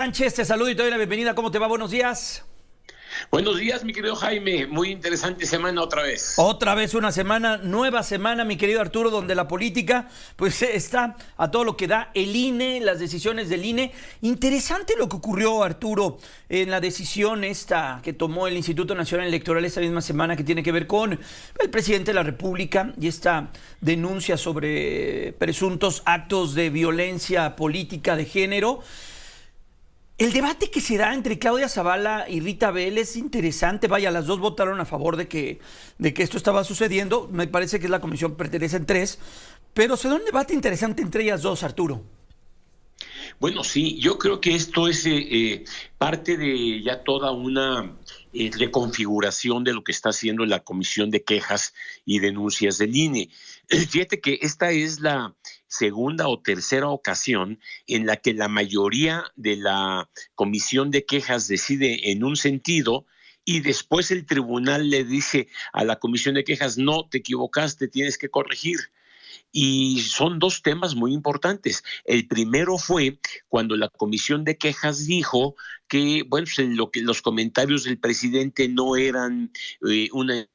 Sánchez, te saludo y te doy la bienvenida. ¿Cómo te va? Buenos días. Buenos días, mi querido Jaime. Muy interesante semana otra vez. Otra vez una semana, nueva semana, mi querido Arturo, donde la política pues está a todo lo que da. El INE, las decisiones del INE. Interesante lo que ocurrió, Arturo, en la decisión esta que tomó el Instituto Nacional Electoral esta misma semana, que tiene que ver con el presidente de la República y esta denuncia sobre presuntos actos de violencia política de género. El debate que se da entre Claudia Zavala y Rita Vélez es interesante. Vaya, las dos votaron a favor de que esto estaba sucediendo. Me parece que la comisión pertenecen tres, pero se da un debate interesante entre ellas dos, Arturo. Bueno, sí, yo creo que esto es parte de ya toda una reconfiguración de lo que está haciendo la Comisión de Quejas y Denuncias del INE. Fíjate que esta es la segunda o tercera ocasión en la que la mayoría de la Comisión de Quejas decide en un sentido y después el tribunal le dice a la Comisión de Quejas: no, te equivocaste, tienes que corregir. Y son dos temas muy importantes. El primero fue cuando la Comisión de Quejas dijo que, bueno, pues lo que los comentarios del presidente no eran una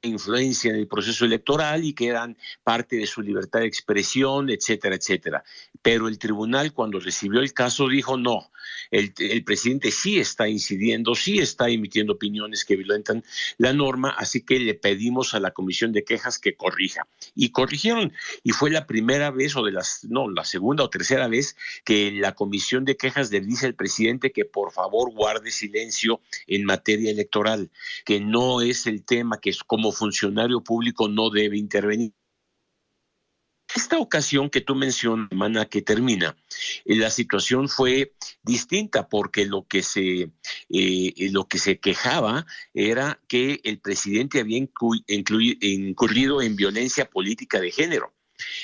influencia en el proceso electoral y que eran parte de su libertad de expresión, etcétera, etcétera. Pero el tribunal, cuando recibió el caso, dijo: no, el presidente sí está incidiendo, sí está emitiendo opiniones que violentan la norma, así que le pedimos a la Comisión de Quejas que corrija. Y corrigieron, y fue la primera vez, la segunda o tercera vez que la Comisión de Quejas le dice al presidente que por favor guarde silencio en materia electoral, que no es el tema, que es como funcionario público no debe intervenir. Esta ocasión que tú mencionas, semana que termina, la situación fue distinta porque lo que se quejaba era que el presidente había incurrido en violencia política de género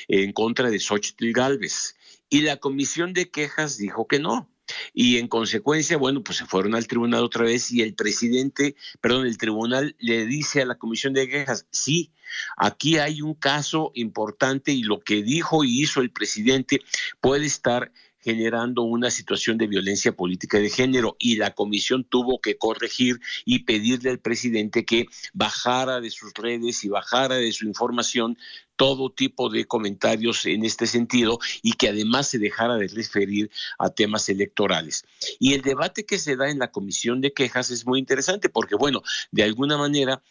en contra de Xóchitl Gálvez. Y la Comisión de Quejas dijo que no. Y en consecuencia, bueno, pues se fueron al tribunal otra vez y el tribunal le dice a la Comisión de Quejas: sí, aquí hay un caso importante y lo que dijo y hizo el presidente puede estar generando una situación de violencia política de género, y la comisión tuvo que corregir y pedirle al presidente que bajara de sus redes y bajara de su información todo tipo de comentarios en este sentido, y que además se dejara de referir a temas electorales. Y el debate que se da en la Comisión de Quejas es muy interesante porque, bueno, de alguna manera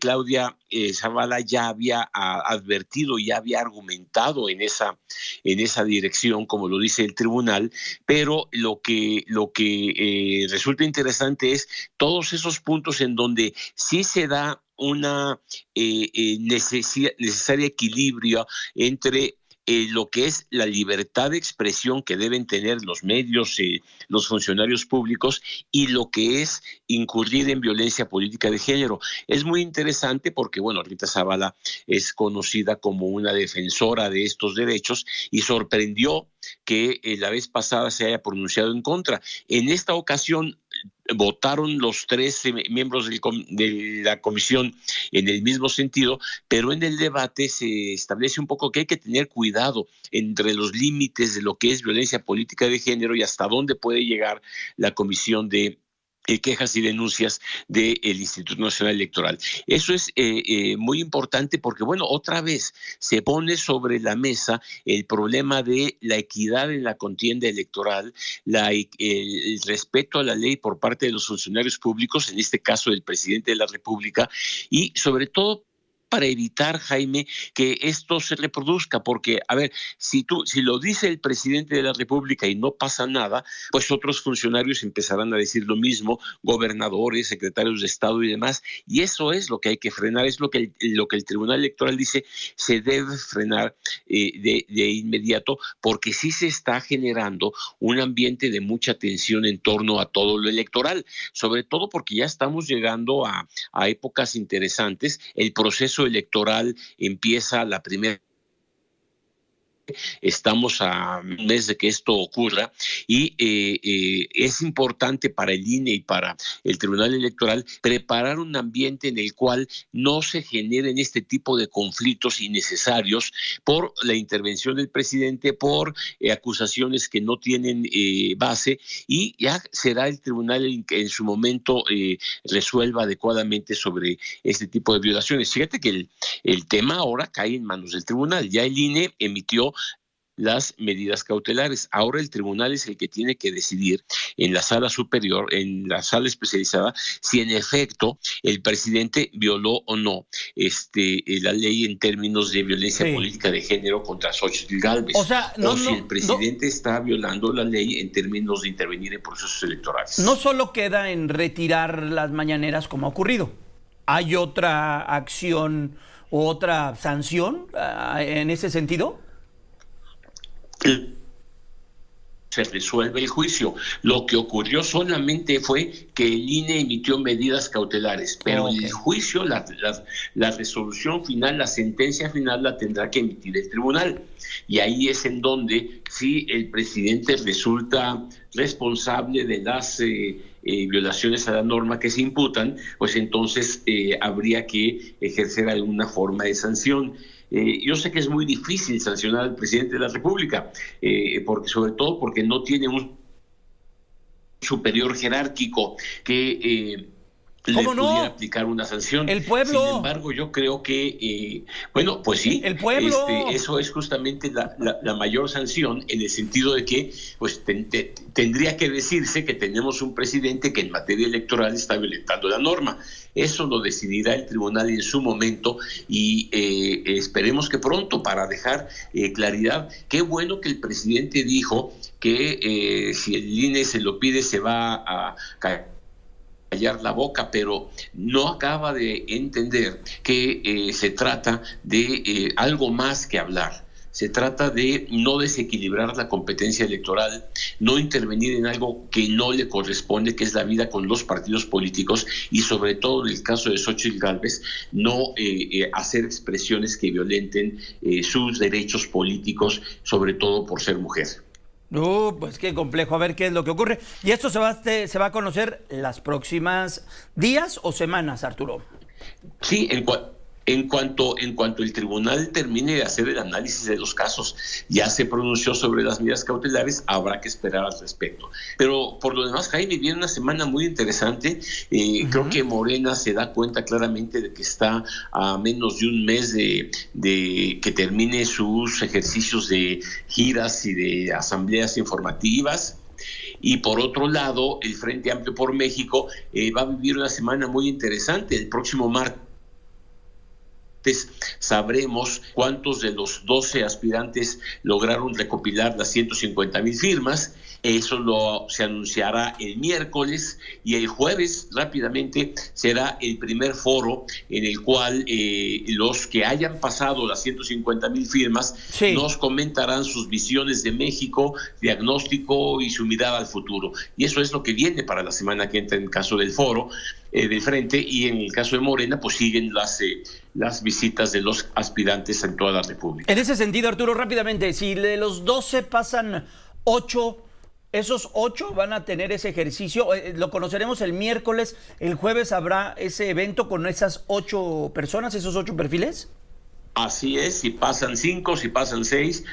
Claudia Zavala ya había advertido, ya había argumentado en esa dirección, como lo dice el tribunal, pero lo que resulta interesante es todos esos puntos en donde sí se da una necesaria equilibrio entre lo que es la libertad de expresión que deben tener los medios, los funcionarios públicos, y lo que es incurrir en violencia política de género. Es muy interesante porque, bueno, Rita Zavala es conocida como una defensora de estos derechos y sorprendió que la vez pasada se haya pronunciado en contra. En esta ocasión votaron los tres miembros de la comisión en el mismo sentido, pero en el debate se establece un poco que hay que tener cuidado entre los límites de lo que es violencia política de género y hasta dónde puede llegar la comisión de quejas y denuncias del Instituto Nacional Electoral. Eso es muy importante porque, bueno, otra vez se pone sobre la mesa el problema de la equidad en la contienda electoral, el respeto a la ley por parte de los funcionarios públicos, en este caso del presidente de la República, y sobre todo para evitar, Jaime, que esto se reproduzca, porque, a ver, si lo dice el presidente de la República y no pasa nada, pues otros funcionarios empezarán a decir lo mismo, gobernadores, secretarios de Estado y demás, y eso es lo que hay que frenar, es lo que el Tribunal Electoral dice se debe frenar de inmediato, porque sí se está generando un ambiente de mucha tensión en torno a todo lo electoral, sobre todo porque ya estamos llegando a épocas interesantes. El proceso electoral empieza la primera Estamos a un mes de que esto ocurra y es importante para el INE y para el Tribunal Electoral preparar un ambiente en el cual no se generen este tipo de conflictos innecesarios por la intervención del presidente, por acusaciones que no tienen base, y ya será el tribunal el que en su momento resuelva adecuadamente sobre este tipo de violaciones. Fíjate que el tema ahora cae en manos del tribunal. Ya el INE emitió las medidas cautelares. Ahora el tribunal es el que tiene que decidir en la sala superior, en la sala especializada, si en efecto el presidente violó o no la ley en términos de violencia política de género contra Xóchitl Gálvez. O sea, si el presidente está violando la ley en términos de intervenir en procesos electorales. No solo queda en retirar las mañaneras como ha ocurrido. ¿Hay otra acción o otra sanción en ese sentido? Se resuelve el juicio. Lo que ocurrió solamente fue que el INE emitió medidas cautelares, pero el juicio, la resolución final, la sentencia final la tendrá que emitir el tribunal. Y ahí es en donde, si el presidente resulta responsable de las violaciones a la norma que se imputan, pues entonces habría que ejercer alguna forma de sanción. Yo sé que es muy difícil sancionar al presidente de la República, sobre todo porque no tiene un superior jerárquico que le pudiera aplicar una sanción. El pueblo. Sin embargo, yo creo que, pues sí, el pueblo. Eso es justamente la mayor sanción, en el sentido de que pues tendría que decirse que tenemos un presidente que en materia electoral está violentando la norma. Eso lo decidirá el tribunal en su momento y esperemos que pronto, para dejar claridad. Qué bueno que el presidente dijo que si el INE se lo pide se va a callar la boca, pero no acaba de entender que se trata de algo más que hablar. Se trata de no desequilibrar la competencia electoral, no intervenir en algo que no le corresponde, que es la vida con los partidos políticos, y sobre todo en el caso de Xóchitl Gálvez, no hacer expresiones que violenten sus derechos políticos, sobre todo por ser mujer. Pues qué complejo, a ver qué es lo que ocurre. ¿Y esto se va a conocer las próximas días o semanas, Arturo? Sí, en cuanto el tribunal termine de hacer el análisis de los casos, ya se pronunció sobre las medidas cautelares, habrá que esperar al respecto. Pero por lo demás, Jaime, viene una semana muy interesante. Creo que Morena se da cuenta claramente de que está a menos de un mes de que termine sus ejercicios de giras y de asambleas informativas. Y por otro lado, el Frente Amplio por México va a vivir una semana muy interesante. El próximo martes sabremos cuántos de los 12 aspirantes lograron recopilar las 150,000 firmas. Eso se anunciará el miércoles, y el jueves rápidamente será el primer foro en el cual los que hayan pasado las 150,000 firmas nos comentarán sus visiones de México, diagnóstico y su mirada al futuro. Y eso es lo que viene para la semana que entra en el caso del foro del Frente, y en el caso de Morena pues siguen las visitas de los aspirantes en toda la República. En ese sentido, Arturo, rápidamente, si de los 12 pasan 8, ¿esos 8 van a tener ese ejercicio? Lo conoceremos el miércoles. ¿El jueves habrá ese evento con esas 8 personas, esos 8 perfiles? Así es, si pasan 5, si pasan 6,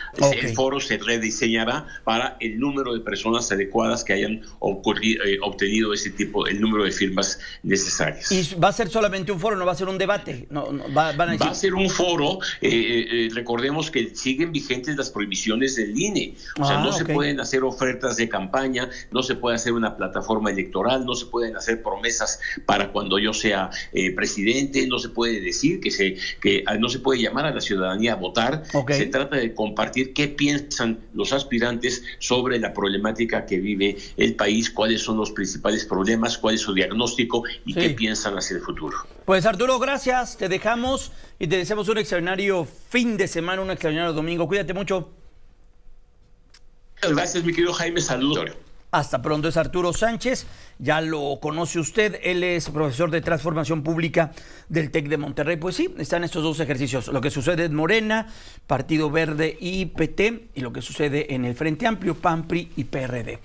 el foro se rediseñará para el número de personas adecuadas que hayan obtenido el número de firmas necesarias. ¿Y va a ser solamente un foro, no va a ser un debate? Va a ser un foro. Recordemos que siguen vigentes las prohibiciones del INE. O sea, no se pueden hacer ofertas de campaña, no se puede hacer una plataforma electoral, no se pueden hacer promesas para cuando yo sea presidente, no se puede decir que no se puede llamar a la ciudadanía a votar. Se trata de compartir qué piensan los aspirantes sobre la problemática que vive el país, cuáles son los principales problemas, cuál es su diagnóstico y qué piensan hacia el futuro. Pues Arturo, gracias, te dejamos y te deseamos un extraordinario fin de semana, un extraordinario domingo. Cuídate mucho. Gracias, mi querido Jaime, saludos. Hasta pronto. Es Arturo Sánchez, ya lo conoce usted, él es profesor de Transformación Pública del TEC de Monterrey. Pues sí, están estos dos ejercicios, lo que sucede en Morena, Partido Verde y PT, y lo que sucede en el Frente Amplio, PAN, PRI y PRD.